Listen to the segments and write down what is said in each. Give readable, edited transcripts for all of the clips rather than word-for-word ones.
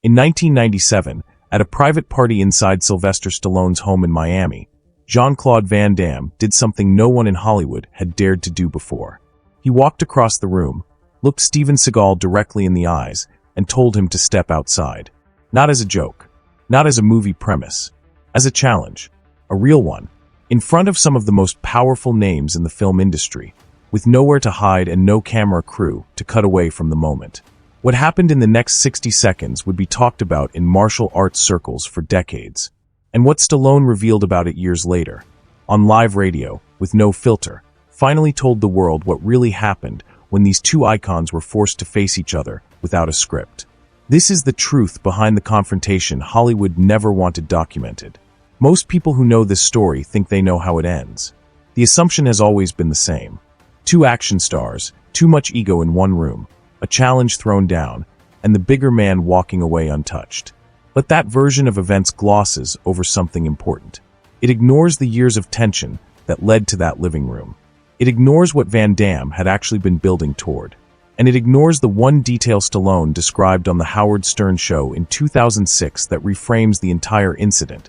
In 1997, at a private party inside Sylvester Stallone's home in Miami, Jean-Claude Van Damme did something no one in Hollywood had dared to do before. He walked across the room, looked Steven Seagal directly in the eyes, and told him to step outside. Not as a joke, not as a movie premise, as a challenge, a real one, in front of some of the most powerful names in the film industry, with nowhere to hide and no camera crew to cut away from the moment. What happened in the next 60 seconds would be talked about in martial arts circles for decades, and what Stallone revealed about it years later, on live radio, with no filter, finally told the world what really happened when these two icons were forced to face each other without a script. This is the truth behind the confrontation Hollywood never wanted documented. Most people who know this story think they know how it ends. The assumption has always been the same. Two action stars, too much ego in one room, a challenge thrown down, and the bigger man walking away untouched. But that version of events glosses over something important. It ignores the years of tension that led to that living room. It ignores what Van Damme had actually been building toward. And it ignores the one detail Stallone described on the Howard Stern show in 2006 that reframes the entire incident.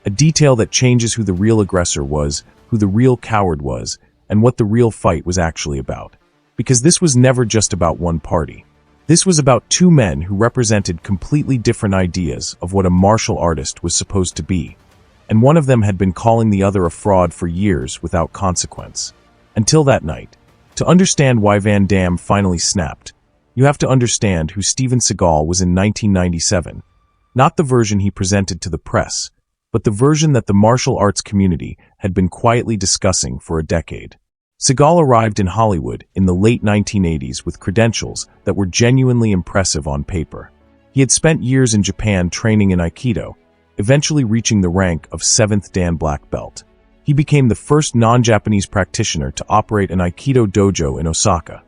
A detail that changes who the real aggressor was, who the real coward was, and what the real fight was actually about. Because this was never just about one party. This was about two men who represented completely different ideas of what a martial artist was supposed to be. And one of them had been calling the other a fraud for years without consequence. Until that night. To understand why Van Damme finally snapped, you have to understand who Steven Seagal was in 1997. Not the version he presented to the press, but the version that the martial arts community had been quietly discussing for a decade. Seagal arrived in Hollywood in the late 1980s with credentials that were genuinely impressive on paper. He had spent years in Japan training in Aikido, eventually reaching the rank of 7th Dan Black Belt. He became the first non-Japanese practitioner to operate an Aikido dojo in Osaka,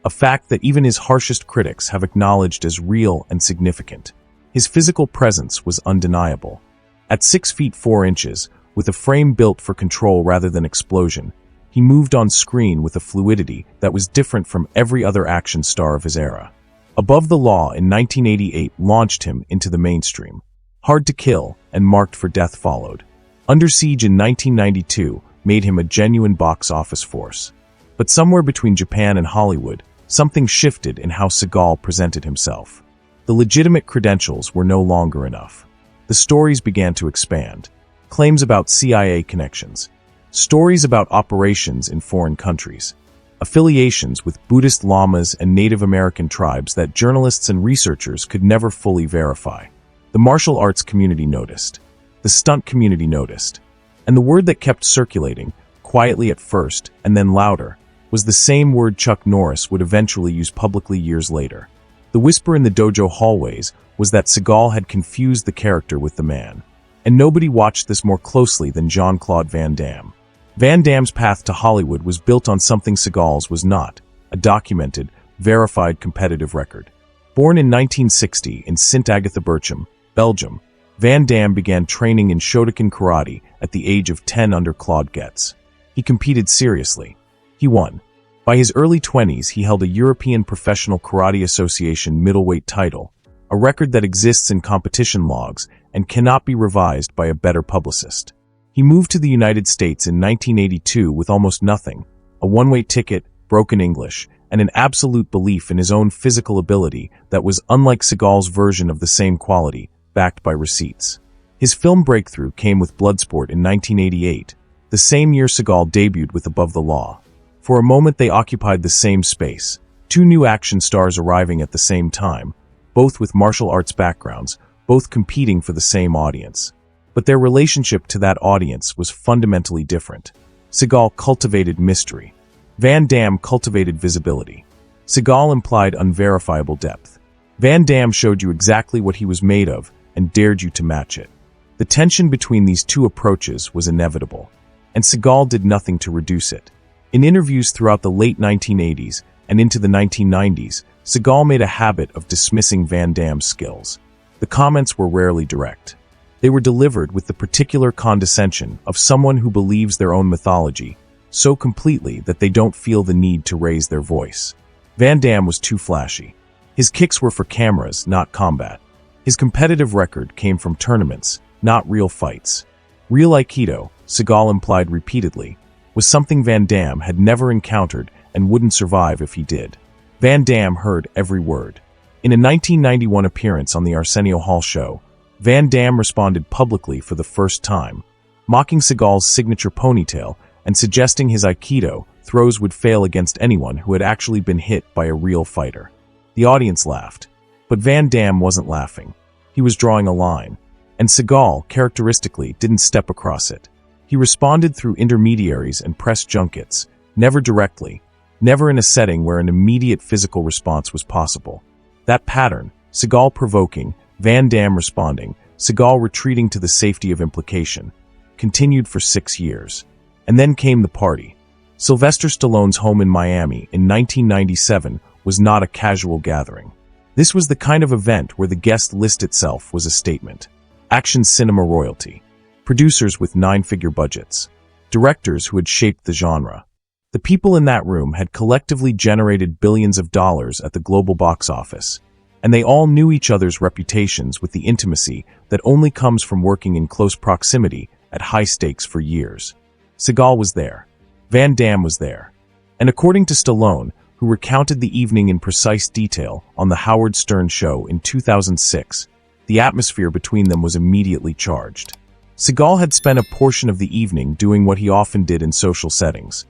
a fact that even his harshest critics have acknowledged as real and significant. His physical presence was undeniable. At 6 feet 4 inches, with a frame built for control rather than explosion, he moved on screen with a fluidity that was different from every other action star of his era. Above the Law in 1988 launched him into the mainstream. Hard to Kill and Marked for Death followed. Under Siege in 1992 made him a genuine box office force. But somewhere between Japan and Hollywood, something shifted in how Seagal presented himself. The legitimate credentials were no longer enough. The stories began to expand. Claims about CIA connections. Stories about operations in foreign countries. Affiliations with Buddhist lamas and Native American tribes that journalists and researchers could never fully verify. The martial arts community noticed. The stunt community noticed. And the word that kept circulating, quietly at first and then louder, was the same word Chuck Norris would eventually use publicly years later. The whisper in the dojo hallways was that Seagal had confused the character with the man. And nobody watched this more closely than Jean-Claude Van Damme. Van Damme's path to Hollywood was built on something Seagal's was not, a documented, verified competitive record. Born in 1960 in Sint Agatha-Berchem, Belgium, Van Damme began training in Shotokan karate at the age of 10 under Claude Getz. He competed seriously. He won. By his early 20s, he held a European Professional Karate Association middleweight title, a record that exists in competition logs and cannot be revised by a better publicist. He moved to the United States in 1982 with almost nothing, a one-way ticket, broken English, and an absolute belief in his own physical ability that was unlike Seagal's version of the same quality, backed by receipts. His film breakthrough came with Bloodsport in 1988, the same year Seagal debuted with Above the Law. For a moment they occupied the same space, two new action stars arriving at the same time, both with martial arts backgrounds, both competing for the same audience. But their relationship to that audience was fundamentally different. Seagal cultivated mystery. Van Damme cultivated visibility. Seagal implied unverifiable depth. Van Damme showed you exactly what he was made of and dared you to match it. The tension between these two approaches was inevitable, and Seagal did nothing to reduce it. In interviews throughout the late 1980s and into the 1990s, Seagal made a habit of dismissing Van Damme's skills. The comments were rarely direct. They were delivered with the particular condescension of someone who believes their own mythology so completely that they don't feel the need to raise their voice. Van Damme was too flashy. His kicks were for cameras, not combat. His competitive record came from tournaments, not real fights. Real Aikido, Seagal implied repeatedly, was something Van Damme had never encountered and wouldn't survive if he did. Van Damme heard every word. In a 1991 appearance on the Arsenio Hall show, Van Damme responded publicly for the first time, mocking Seagal's signature ponytail and suggesting his Aikido throws would fail against anyone who had actually been hit by a real fighter. The audience laughed, but Van Damme wasn't laughing. He was drawing a line, and Seagal, characteristically, didn't step across it. He responded through intermediaries and press junkets, never directly, never in a setting where an immediate physical response was possible. That pattern, Seagal provoking, Van Damme responding, Seagal retreating to the safety of implication, continued for 6 years. And then came the party. Sylvester Stallone's home in Miami in 1997 was not a casual gathering. This was the kind of event where the guest list itself was a statement. Action cinema royalty. Producers with 9-figure budgets. Directors who had shaped the genre. The people in that room had collectively generated billions of dollars at the global box office, and they all knew each other's reputations with the intimacy that only comes from working in close proximity at high stakes for years. Seagal was there. Van Damme was there. And according to Stallone, who recounted the evening in precise detail on the Howard Stern show in 2006, the atmosphere between them was immediately charged. Seagal had spent a portion of the evening doing what he often did in social settings,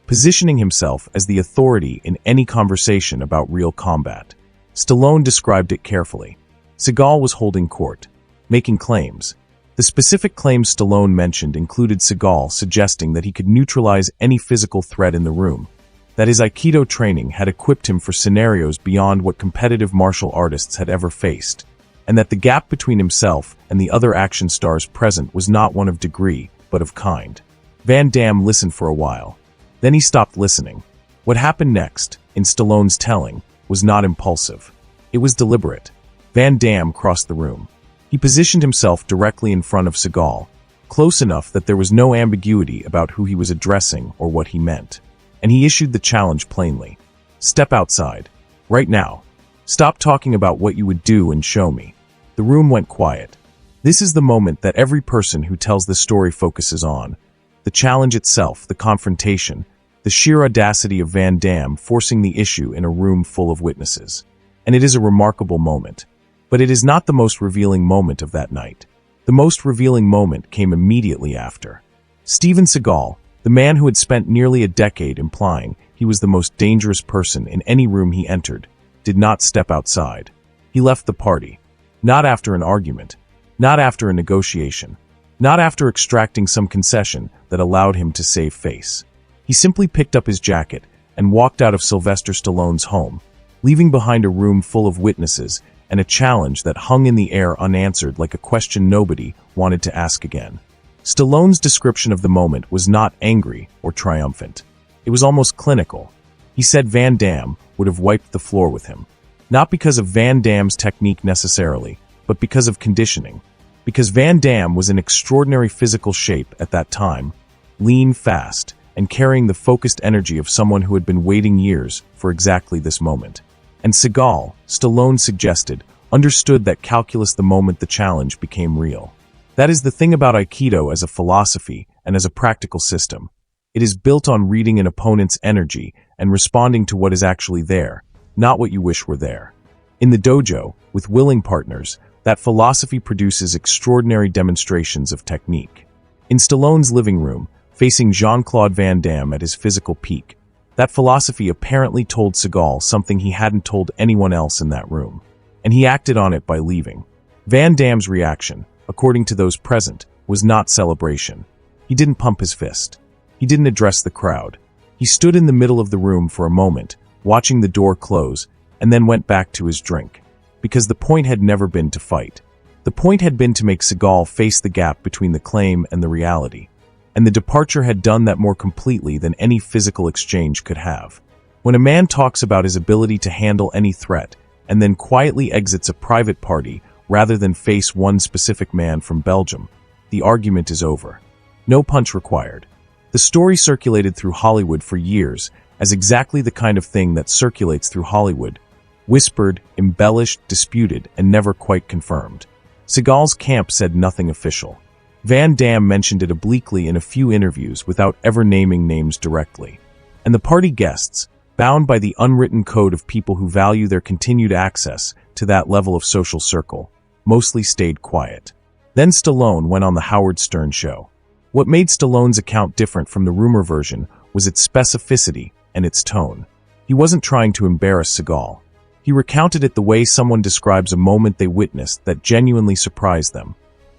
positioning himself as the authority in any conversation about real combat. Stallone described it carefully. Seagal was holding court, making claims. The specific claims Stallone mentioned included Seagal suggesting that he could neutralize any physical threat in the room, that his Aikido training had equipped him for scenarios beyond what competitive martial artists had ever faced, and that the gap between himself and the other action stars present was not one of degree, but of kind. Van Damme listened for a while. Then he stopped listening. What happened next, in Stallone's telling, was not impulsive. It was deliberate. Van Damme crossed the room. He positioned himself directly in front of Seagal, close enough that there was no ambiguity about who he was addressing or what he meant. And he issued the challenge plainly. Step outside. Right now. Stop talking about what you would do and show me. The room went quiet. This is the moment that every person who tells this story focuses on. The challenge itself, the confrontation, the sheer audacity of Van Damme forcing the issue in a room full of witnesses. And it is a remarkable moment. But it is not the most revealing moment of that night. The most revealing moment came immediately after. Steven Seagal, the man who had spent nearly a decade implying he was the most dangerous person in any room he entered, did not step outside. He left the party. Not after an argument. Not after a negotiation. Not after extracting some concession that allowed him to save face. He simply picked up his jacket and walked out of Sylvester Stallone's home, leaving behind a room full of witnesses and a challenge that hung in the air unanswered like a question nobody wanted to ask again. Stallone's description of the moment was not angry or triumphant. It was almost clinical. He said Van Damme would have wiped the floor with him. Not because of Van Damme's technique necessarily, but because of conditioning. Because Van Damme was in extraordinary physical shape at that time, lean, fast, and carrying the focused energy of someone who had been waiting years for exactly this moment. And Seagal, Stallone suggested, understood that calculus the moment the challenge became real. That is the thing about Aikido as a philosophy and as a practical system. It is built on reading an opponent's energy and responding to what is actually there, not what you wish were there. In the dojo, with willing partners, that philosophy produces extraordinary demonstrations of technique. In Stallone's living room, facing Jean-Claude Van Damme at his physical peak, that philosophy apparently told Seagal something he hadn't told anyone else in that room. And he acted on it by leaving. Van Damme's reaction, according to those present, was not celebration. He didn't pump his fist. He didn't address the crowd. He stood in the middle of the room for a moment, watching the door close, and then went back to his drink. Because the point had never been to fight. The point had been to make Seagal face the gap between the claim and the reality. And the departure had done that more completely than any physical exchange could have. When a man talks about his ability to handle any threat, and then quietly exits a private party rather than face one specific man from Belgium, the argument is over. No punch required. The story circulated through Hollywood for years as exactly the kind of thing that circulates through Hollywood, Whispered, embellished, disputed, and never quite confirmed. Seagal's camp said nothing official. Van Damme mentioned it obliquely in a few interviews without ever naming names directly. And the party guests, bound by the unwritten code of people who value their continued access to that level of social circle, mostly stayed quiet. Then Stallone went on the Howard Stern show. What made Stallone's account different from the rumor version was its specificity and its tone. He wasn't trying to embarrass Seagal. He recounted it the way someone describes a moment they witnessed that genuinely surprised them,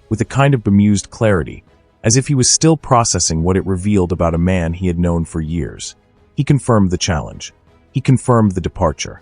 with a kind of bemused clarity, as if he was still processing what it revealed about a man he had known for years. He confirmed the challenge. He confirmed the departure.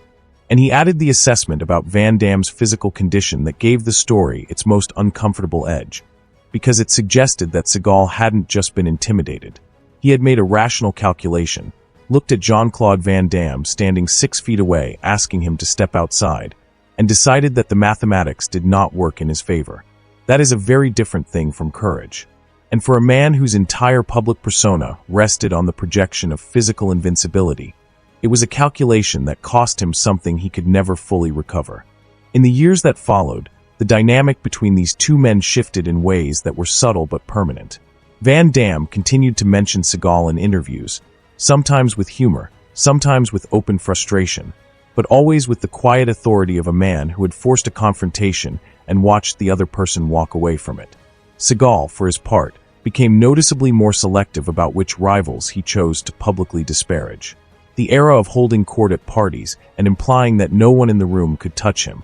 And he added the assessment about Van Damme's physical condition that gave the story its most uncomfortable edge, because it suggested that Seagal hadn't just been intimidated. He had made a rational calculation, looked at Jean-Claude Van Damme standing 6 feet away asking him to step outside, and decided that the mathematics did not work in his favor. That is a very different thing from courage. And for a man whose entire public persona rested on the projection of physical invincibility, it was a calculation that cost him something he could never fully recover. In the years that followed, the dynamic between these two men shifted in ways that were subtle but permanent. Van Damme continued to mention Seagal in interviews, sometimes with humor, sometimes with open frustration, but always with the quiet authority of a man who had forced a confrontation and watched the other person walk away from it. Seagal, for his part, became noticeably more selective about which rivals he chose to publicly disparage. The era of holding court at parties and implying that no one in the room could touch him,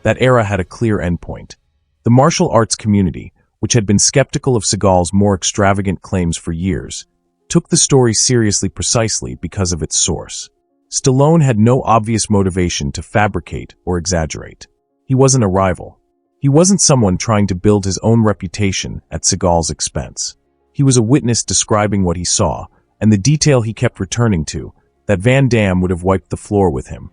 that era had a clear endpoint. The martial arts community, which had been skeptical of Seagal's more extravagant claims for years, took the story seriously precisely because of its source. Stallone had no obvious motivation to fabricate or exaggerate. He wasn't a rival. He wasn't someone trying to build his own reputation at Seagal's expense. He was a witness describing what he saw, and the detail he kept returning to, that Van Damme would have wiped the floor with him,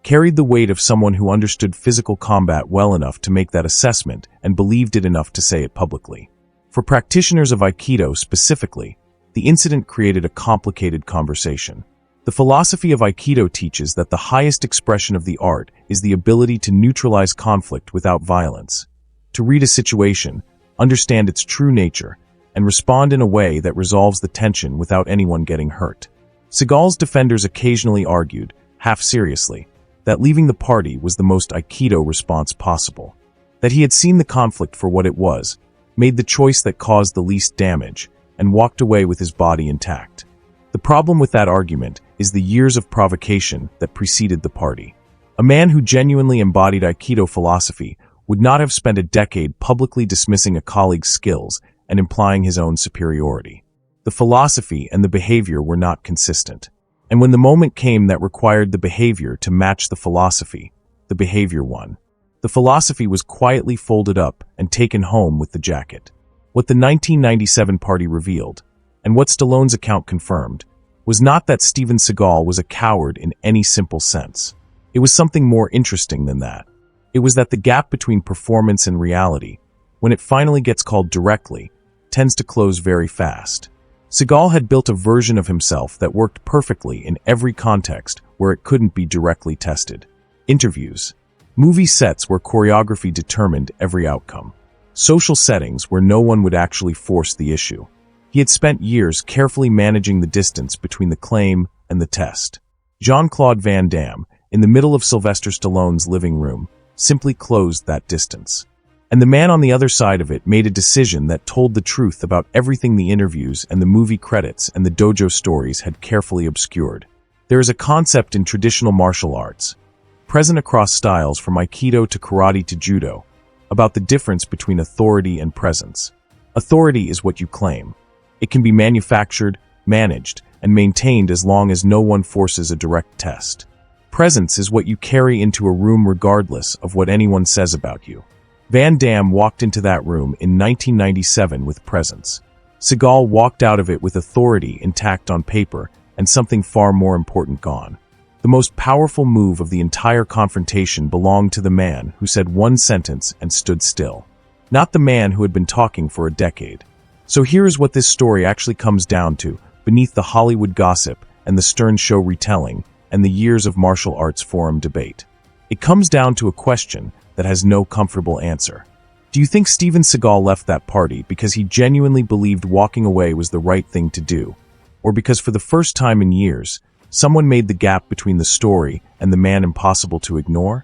carried the weight of someone who understood physical combat well enough to make that assessment and believed it enough to say it publicly. For practitioners of Aikido specifically, the incident created a complicated conversation. The philosophy of Aikido teaches that the highest expression of the art is the ability to neutralize conflict without violence, to read a situation, understand its true nature, and respond in a way that resolves the tension without anyone getting hurt. Seagal's defenders occasionally argued, half seriously, that leaving the party was the most Aikido response possible, that he had seen the conflict for what it was, made the choice that caused the least damage, and walked away with his body intact. The problem with that argument is the years of provocation that preceded the party. A man who genuinely embodied Aikido philosophy would not have spent a decade publicly dismissing a colleague's skills and implying his own superiority. The philosophy and the behavior were not consistent. And when the moment came that required the behavior to match the philosophy, the behavior won. The philosophy was quietly folded up and taken home with the jacket. What the 1997 party revealed, and what Stallone's account confirmed, was not that Steven Seagal was a coward in any simple sense. It was something more interesting than that. It was that the gap between performance and reality, when it finally gets called directly, tends to close very fast. Seagal had built a version of himself that worked perfectly in every context where it couldn't be directly tested. Interviews. Movie sets where choreography determined every outcome. Social settings where no one would actually force the issue. He had spent years carefully managing the distance between the claim and the test. Jean-Claude Van Damme, in the middle of Sylvester Stallone's living room, simply closed that distance. And the man on the other side of it made a decision that told the truth about everything the interviews and the movie credits and the dojo stories had carefully obscured. There is a concept in traditional martial arts, present across styles from Aikido to karate to judo, about the difference between authority and presence. Authority is what you claim. It can be manufactured, managed, and maintained as long as no one forces a direct test. Presence is what you carry into a room regardless of what anyone says about you. Van Damme walked into that room in 1997 with presence. Seagal walked out of it with authority intact on paper and something far more important gone. The most powerful move of the entire confrontation belonged to the man who said one sentence and stood still, not the man who had been talking for a decade. So here is what this story actually comes down to, beneath the Hollywood gossip and the Stern Show retelling and the years of martial arts forum debate. It comes down to a question that has no comfortable answer. Do you think Steven Seagal left that party because he genuinely believed walking away was the right thing to do? Or because for the first time in years, someone made the gap between the story and the man impossible to ignore?